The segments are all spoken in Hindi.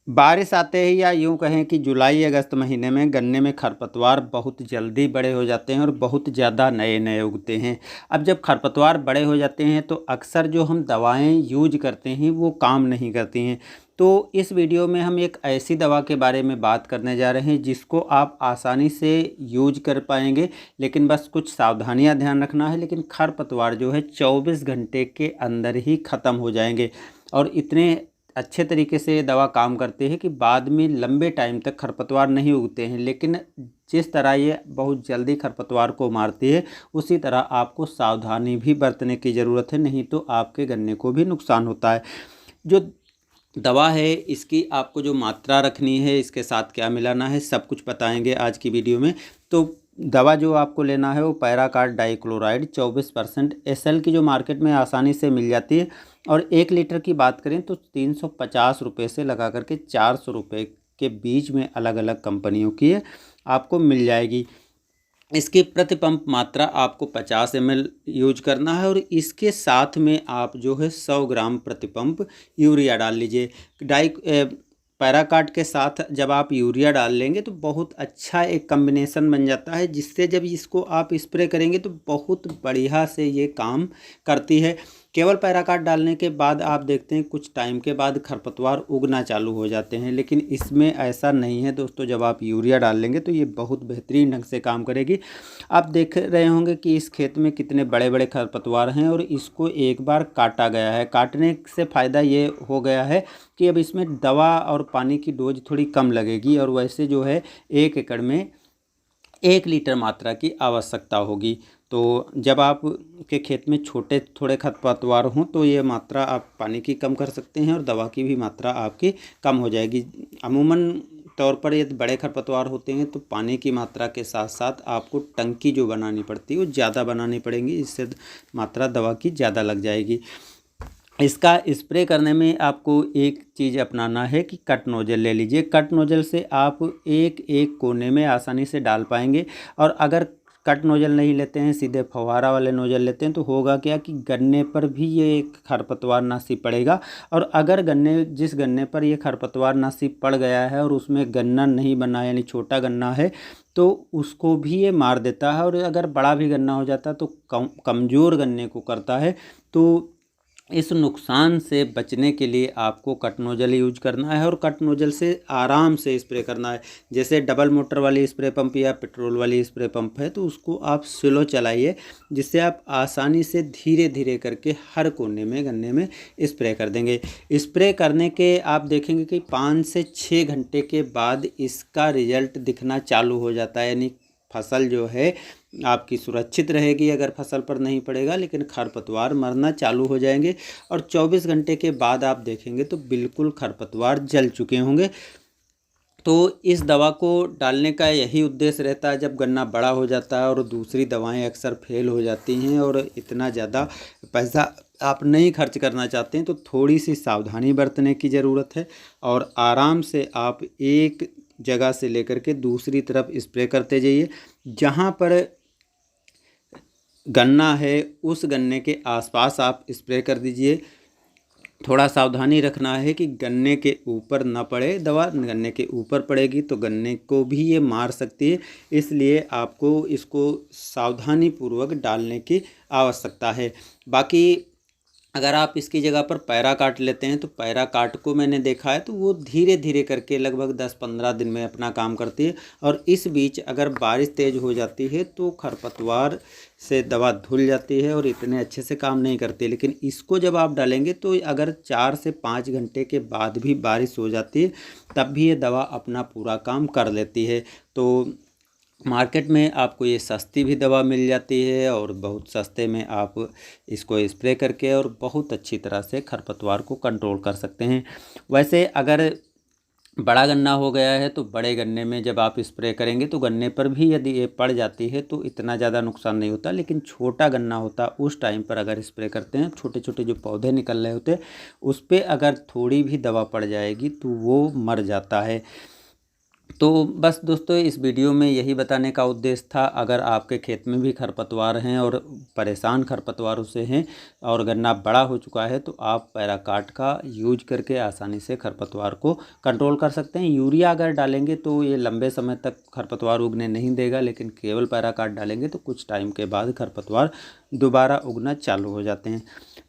बारिश आते ही या यूँ कहें कि जुलाई अगस्त महीने में गन्ने में खरपतवार बहुत जल्दी बड़े हो जाते हैं और बहुत ज़्यादा नए नए उगते हैं। अब जब खरपतवार बड़े हो जाते हैं तो अक्सर जो हम दवाएं यूज करते हैं वो काम नहीं करती हैं। तो इस वीडियो में हम एक ऐसी दवा के बारे में बात करने जा रहे हैं जिसको आप आसानी से यूज कर पाएंगे, लेकिन बस कुछ सावधानियां ध्यान रखना है। लेकिन खरपतवार जो है 24 घंटे के अंदर ही ख़त्म हो जाएंगे और इतने अच्छे तरीके से ये दवा काम करती है कि बाद में लंबे टाइम तक खरपतवार नहीं उगते हैं। लेकिन जिस तरह ये बहुत जल्दी खरपतवार को मारती है उसी तरह आपको सावधानी भी बरतने की ज़रूरत है, नहीं तो आपके गन्ने को भी नुकसान होता है। जो दवा है इसकी आपको जो मात्रा रखनी है, इसके साथ क्या मिलाना है, सब कुछ बताएंगे आज की वीडियो में। तो दवा जो आपको लेना है वो पैराकार्ड डाइक्लोराइड 24% SL की जो मार्केट में आसानी से मिल जाती है। और 1 लीटर की बात करें तो 350 रुपये से लगा करके 400 रुपये के बीच में अलग अलग कंपनियों की आपको मिल जाएगी। इसकी प्रति पंप मात्रा आपको 50 ml यूज करना है और इसके साथ में आप जो है 100 ग्राम प्रति पंप यूरिया डाल लीजिए। पैराकाट के साथ जब आप यूरिया डाल लेंगे तो बहुत अच्छा एक कम्बिनेशन बन जाता है, जिससे जब इसको आप स्प्रे करेंगे तो बहुत बढ़िया से ये काम करती है। केवल पैराकाट डालने के बाद आप देखते हैं कुछ टाइम के बाद खरपतवार उगना चालू हो जाते हैं, लेकिन इसमें ऐसा नहीं है दोस्तों। जब आप यूरिया डाल लेंगे तो ये बहुत बेहतरीन ढंग से काम करेगी। आप देख रहे होंगे कि इस खेत में कितने बड़े बड़े खरपतवार हैं और इसको एक बार काटा गया है। काटने से फ़ायदा ये हो गया है कि अब इसमें दवा और पानी की डोज थोड़ी कम लगेगी और वैसे जो है 1 एकड़ में 1 लीटर मात्रा की आवश्यकता होगी। तो जब आप के खेत में छोटे थोड़े खरपतवार हों तो ये मात्रा आप पानी की कम कर सकते हैं और दवा की भी मात्रा आपकी कम हो जाएगी। अमूमन तौर पर यदि बड़े खरपतवार होते हैं तो पानी की मात्रा के साथ साथ आपको टंकी जो बनानी पड़ती है वो ज़्यादा बनानी पड़ेगी, इससे मात्रा दवा की ज़्यादा लग जाएगी। इसका स्प्रे करने में आपको एक चीज़ अपनाना है कि कट नोजल ले लीजिए। कट नोजल से आप एक एक कोने में आसानी से डाल पाएंगे। और अगर कट नोजल नहीं लेते हैं, सीधे फव्वारा वाले नोजल लेते हैं, तो होगा क्या कि गन्ने पर भी ये एक खरपतवार नासी पड़ेगा। और अगर जिस गन्ने पर ये खरपतवार नासी पड़ गया है और उसमें गन्ना नहीं बना यानी छोटा गन्ना है तो उसको भी ये मार देता है। और अगर बड़ा भी गन्ना हो जाता है तो कमज़ोर गन्ने को करता है। तो इस नुकसान से बचने के लिए आपको कट नोजल यूज करना है और कट नोजल से आराम से स्प्रे करना है। जैसे डबल मोटर वाली स्प्रे पंप या पेट्रोल वाली स्प्रे पंप है तो उसको आप स्लो चलाइए, जिससे आप आसानी से धीरे धीरे करके हर कोने में गन्ने में स्प्रे कर देंगे। स्प्रे करने के आप देखेंगे कि 5 से 6 घंटे के बाद इसका रिजल्ट दिखना चालू हो जाता है, यानी फसल जो है आपकी सुरक्षित रहेगी अगर फसल पर नहीं पड़ेगा, लेकिन खरपतवार मरना चालू हो जाएंगे। और 24 घंटे के बाद आप देखेंगे तो बिल्कुल खरपतवार जल चुके होंगे। तो इस दवा को डालने का यही उद्देश्य रहता है। जब गन्ना बड़ा हो जाता है और दूसरी दवाएं अक्सर फेल हो जाती हैं और इतना ज़्यादा पैसा आप नहीं खर्च करना चाहते हैं तो थोड़ी सी सावधानी बरतने की ज़रूरत है और आराम से आप एक जगह से लेकर के दूसरी तरफ स्प्रे करते जाइए। जहाँ पर गन्ना है उस गन्ने के आसपास आप स्प्रे कर दीजिए। थोड़ा सावधानी रखना है कि गन्ने के ऊपर ना पड़े दवा, गन्ने के ऊपर पड़ेगी तो गन्ने को भी ये मार सकती है, इसलिए आपको इसको सावधानी पूर्वक डालने की आवश्यकता है। बाकी अगर आप इसकी जगह पर पैराकाट लेते हैं तो पैराकाट को मैंने देखा है तो वो धीरे धीरे करके लगभग 10-15 दिन में अपना काम करती है। और इस बीच अगर बारिश तेज़ हो जाती है तो खरपतवार से दवा धुल जाती है और इतने अच्छे से काम नहीं करती। लेकिन इसको जब आप डालेंगे तो अगर 4 से 5 घंटे के बाद भी बारिश हो जाती है तब भी ये दवा अपना पूरा काम कर लेती है। तो मार्केट में आपको ये सस्ती भी दवा मिल जाती है और बहुत सस्ते में आप इसको स्प्रे करके और बहुत अच्छी तरह से खरपतवार को कंट्रोल कर सकते हैं। वैसे अगर बड़ा गन्ना हो गया है तो बड़े गन्ने में जब आप स्प्रे करेंगे तो गन्ने पर भी यदि ये पड़ जाती है तो इतना ज़्यादा नुकसान नहीं होता। लेकिन छोटा गन्ना होता उस टाइम पर अगर स्प्रे करते हैं, छोटे छोटे जो पौधे निकल रहे होते उस पर अगर थोड़ी भी दवा पड़ जाएगी तो वो मर जाता है। तो बस दोस्तों इस वीडियो में यही बताने का उद्देश्य था, अगर आपके खेत में भी खरपतवार हैं और परेशान खरपतवारों से हैं और गन्ना बड़ा हो चुका है, तो आप पैराकाट का यूज करके आसानी से खरपतवार को कंट्रोल कर सकते हैं। यूरिया अगर डालेंगे तो ये लंबे समय तक खरपतवार उगने नहीं देगा, लेकिन केवल पैराकाट डालेंगे तो कुछ टाइम के बाद खरपतवार दोबारा उगना चालू हो जाते हैं।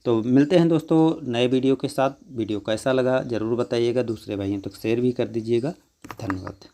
तो मिलते हैं दोस्तों नए वीडियो के साथ। वीडियो कैसा लगा ज़रूर बताइएगा, दूसरे भाइयों तक शेयर भी कर दीजिएगा। धन्यवाद।